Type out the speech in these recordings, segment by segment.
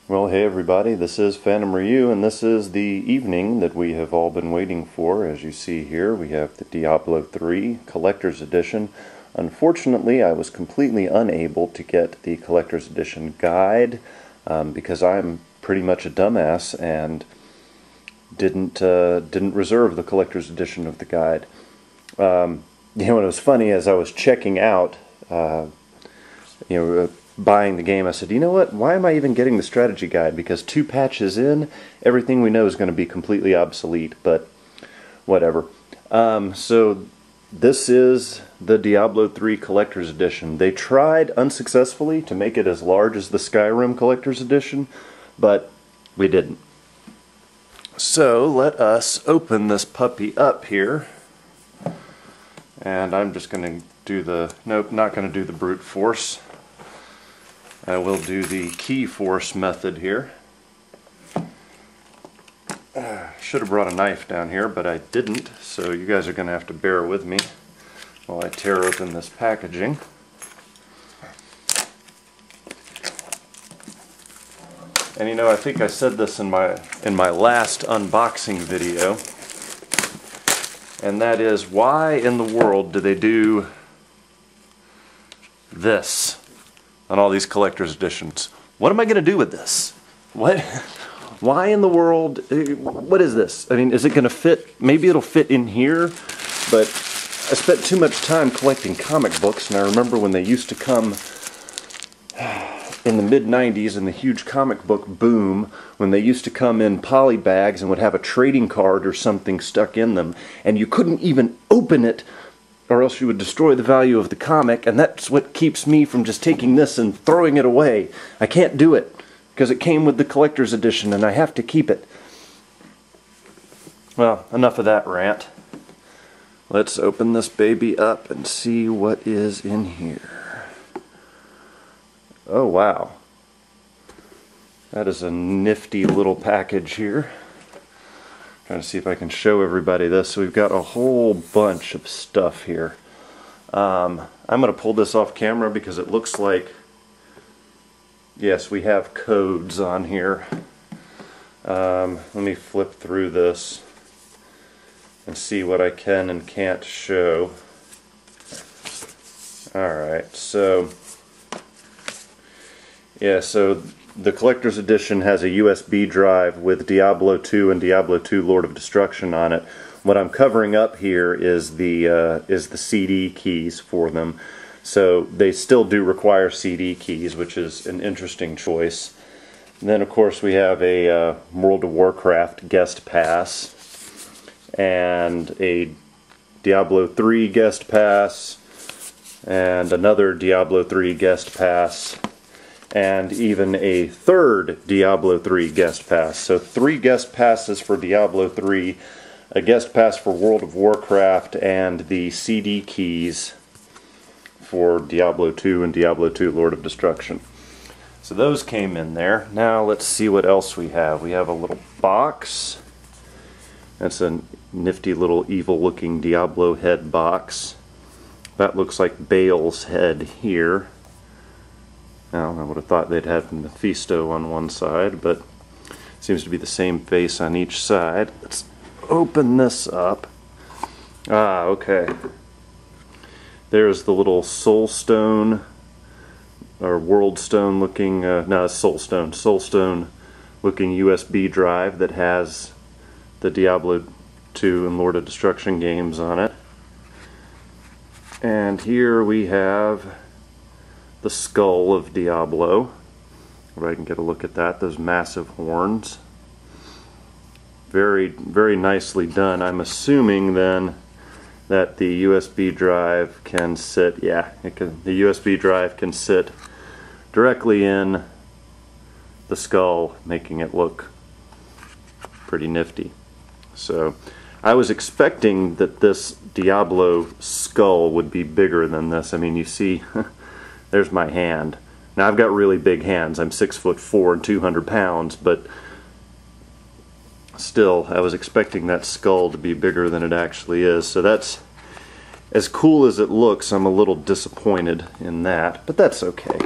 Well, hey everybody, this is Phantom Ryu, and this is the evening that we have all been waiting for. As you see here, we have the Diablo III Collector's Edition. Unfortunately, I was completely unable to get the Collector's Edition guide because I'm pretty much a dumbass and didn't reserve the Collector's Edition of the guide. What was funny as I was checking out, buying the game, I said, you know what, why am I even getting the strategy guide? Because 2 patches in, everything we know is going to be completely obsolete, but whatever. So this is the Diablo III Collector's Edition. They tried unsuccessfully to make it as large as the Skyrim Collector's Edition, but we didn't. So let us open this puppy up here. And I'm just going to do the, nope, not going to do the brute force. I will do the key force method here. Should have brought a knife down here, but I didn't, so you guys are going to have to bear with me while I tear open this packaging. And you know, I think I said this in my last unboxing video, and that is, why in the world do they do this on all these collector's editions? What am I going to do with this? What? Why in the world? What is this? I mean, is it going to fit? Maybe it'll fit in here, but I spent too much time collecting comic books, and I remember when they used to come in the mid-90s in the huge comic book boom, when they used to come in poly bags and would have a trading card or something stuck in them, and you couldn't even open it or else you would destroy the value of the comic, and that's what keeps me from just taking this and throwing it away. I can't do it because it came with the collector's edition and I have to keep it. Well, enough of that rant. Let's open this baby up and see what is in here. Oh wow, that is a nifty little package here. Trying to see if I can show everybody this. So we've got a whole bunch of stuff here. I'm going to pull this off camera because it looks like, yes, we have codes on here. Let me flip through this and see what I can and can't show. Alright, so yeah, so the Collector's Edition has a USB drive with Diablo II and Diablo II Lord of Destruction on it. What I'm covering up here is the CD keys for them. So they still do require CD keys, which is an interesting choice. And then of course we have a World of Warcraft guest pass and a Diablo III guest pass and another Diablo III guest pass, and even a third Diablo III guest pass. So 3 guest passes for Diablo III, a guest pass for World of Warcraft, and the CD keys for Diablo II and Diablo II Lord of Destruction. So those came in there. Now let's see what else we have. We have a little box. That's a nifty little evil looking Diablo head box. That looks like Baal's head here. Now, I would have thought they'd have Mephisto on one side, but it seems to be the same face on each side. Let's open this up. Ah, okay. There's the little Soul Stone, or World Stone looking, no, Soul Stone looking USB drive that has the Diablo II and Lord of Destruction games on it. And here we have the skull of Diablo. If I can get a look at that, those massive horns. Very, very nicely done. I'm assuming then that the USB drive can sit, yeah, the USB drive can sit directly in the skull, making it look pretty nifty. So I was expecting that this Diablo skull would be bigger than this. I mean, you see, there's my hand. Now I've got really big hands. I'm 6'4" and 200 pounds, but still, I was expecting that skull to be bigger than it actually is. So that's, as cool as it looks, I'm a little disappointed in that, but that's okay.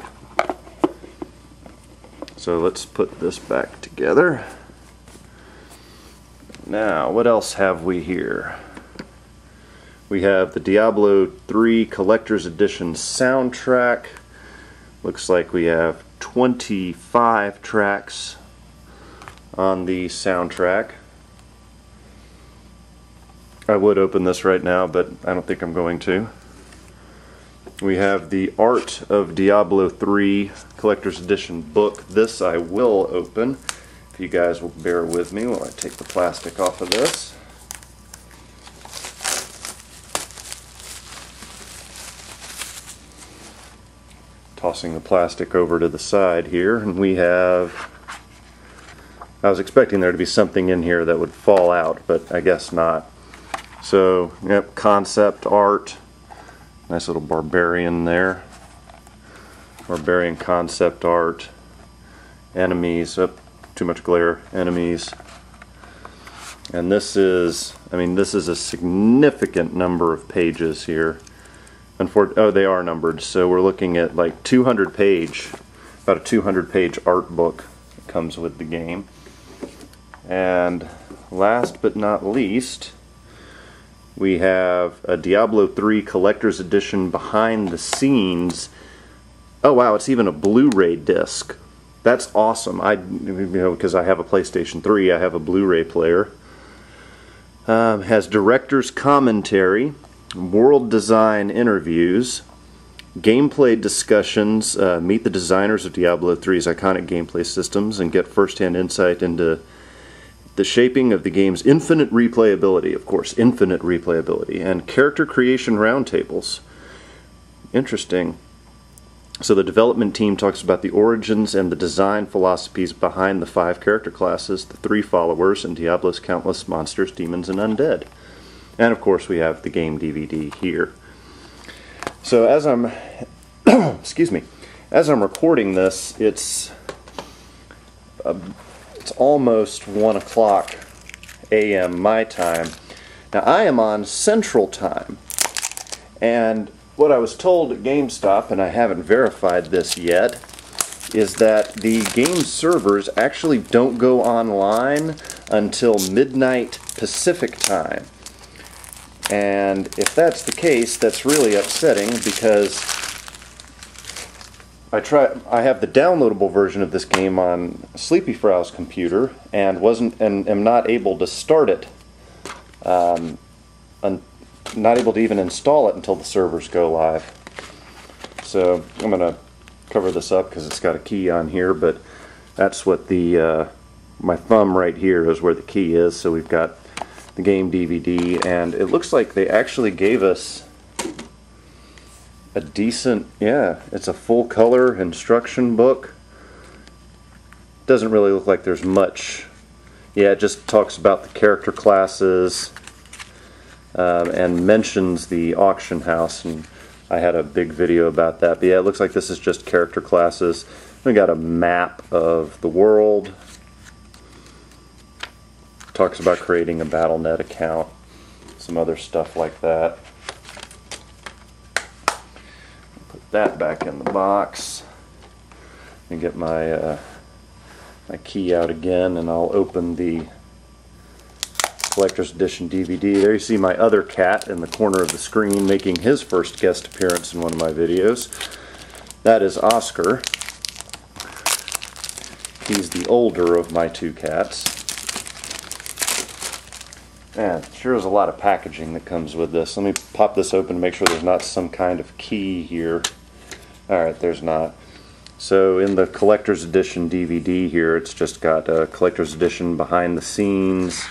So let's put this back together. Now, what else have we here? We have the Diablo III Collector's Edition soundtrack. Looks like we have 25 tracks on the soundtrack. I would open this right now, but I don't think I'm going to. We have the Art of Diablo III Collector's Edition book. This I will open, if you guys will bear with me while I take the plastic off of this. Tossing the plastic over to the side here, and we have, I was expecting there to be something in here that would fall out, but I guess not. So, yep, concept art. Nice little barbarian there. Barbarian concept art. Enemies. Oh, too much glare. Enemies. And this is, this is a significant number of pages here. Oh, they are numbered. So we're looking at like 200 page, about a 200 page art book that comes with the game. And last but not least, we have a Diablo III Collector's Edition behind the scenes. Oh wow, it's even a Blu-ray disc. That's awesome. Because I have a PlayStation 3, I have a Blu-ray player. Has director's commentary, world design interviews, gameplay discussions. Meet the designers of Diablo 3's iconic gameplay systems and get first-hand insight into the shaping of the game's infinite replayability, of course, infinite replayability, and character creation roundtables. Interesting. So the development team talks about the origins and the design philosophies behind the 5 character classes, the 3 followers, and Diablo's countless monsters, demons, and undead. And of course we have the game DVD here. So as I'm excuse me, as I'm recording this, it's almost 1 o'clock a.m. my time. Now I am on Central Time, and what I was told at GameStop, and I haven't verified this yet, is that the game servers actually don't go online until midnight Pacific Time. And if that's the case, that's really upsetting, because I have the downloadable version of this game on Sleepy Frow's computer and am not able to start it, not able to even install it until the servers go live. So I'm going to cover this up because it's got a key on here, but that's what the my thumb right here is where the key is. So we've got the game DVD, and it looks like they actually gave us a decent, yeah, it's a full color instruction book. Doesn't really look like there's much. Yeah, it just talks about the character classes and mentions the auction house, and I had a big video about that. But yeah, it looks like this is just character classes. We got a map of the world. Talks about creating a Battle.net account, some other stuff like that. Put that back in the box and get my my key out again, and I'll open the Collector's Edition DVD. There you see my other cat in the corner of the screen making his first guest appearance in one of my videos. That is Oscar. He's the older of my 2 cats. Man, sure is a lot of packaging that comes with this. Let me pop this open to make sure there's not some kind of key here. Alright, there's not. So in the Collector's Edition DVD here, it's just got a Collector's Edition behind the scenes.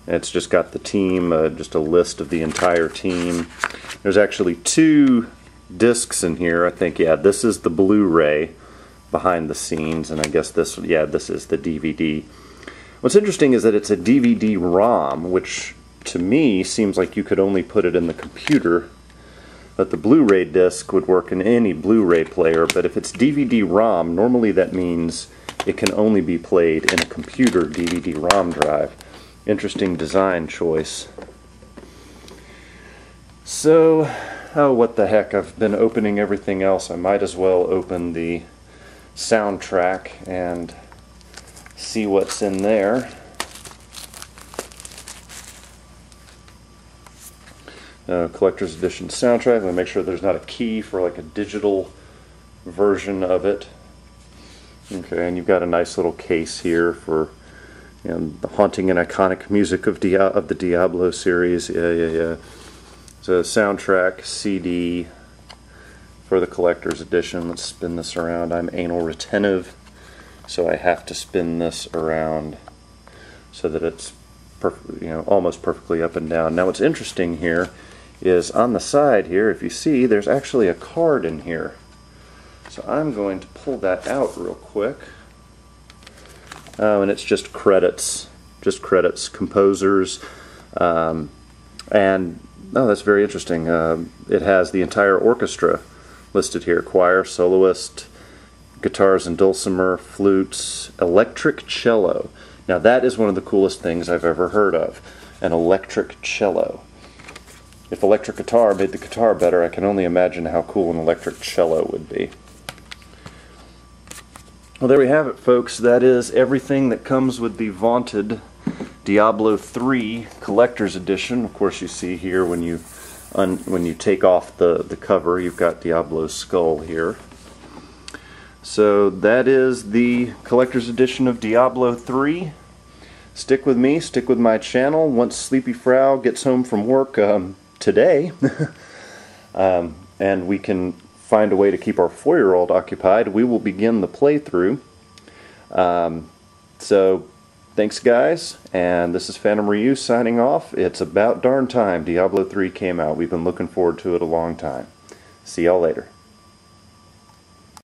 It's just got the team, just a list of the entire team. There's actually 2 discs in here. I think, yeah, this is the Blu-ray behind the scenes, and I guess this, yeah, this is the DVD. What's interesting is that it's a DVD-ROM, which to me seems like you could only put it in the computer, but the Blu-ray disc would work in any Blu-ray player. But if it's DVD-ROM, normally that means it can only be played in a computer DVD-ROM drive. Interesting design choice. So, oh, what the heck, I've been opening everything else. I might as well open the soundtrack and see what's in there. Collector's edition soundtrack. I'm going to make sure there's not a key for like a digital version of it. Okay, and you've got a nice little case here for, you know, the haunting and iconic music of the Diablo series. Yeah. So soundtrack, CD for the collector's edition. Let's spin this around. I'm anal retentive, so I have to spin this around so that it's almost perfectly up and down. Now what's interesting here is on the side here, if you see, there's actually a card in here. So I'm going to pull that out real quick. And it's just credits, composers, and that's very interesting. It has the entire orchestra listed here: choir, soloist, guitars and dulcimer, flutes, electric cello. Now that is one of the coolest things I've ever heard of, an electric cello. If electric guitar made the guitar better, I can only imagine how cool an electric cello would be. Well, there we have it, folks. That is everything that comes with the vaunted Diablo III Collector's Edition. Of course, you see here when you take off the cover, you've got Diablo's skull here. So that is the Collector's Edition of Diablo III. Stick with me, stick with my channel. Once Sleepy Frau gets home from work today, and we can find a way to keep our 4-year-old occupied, we will begin the playthrough. So thanks guys, and this is Phantom Ryu signing off. It's about darn time Diablo 3 came out. We've been looking forward to it a long time. See y'all later.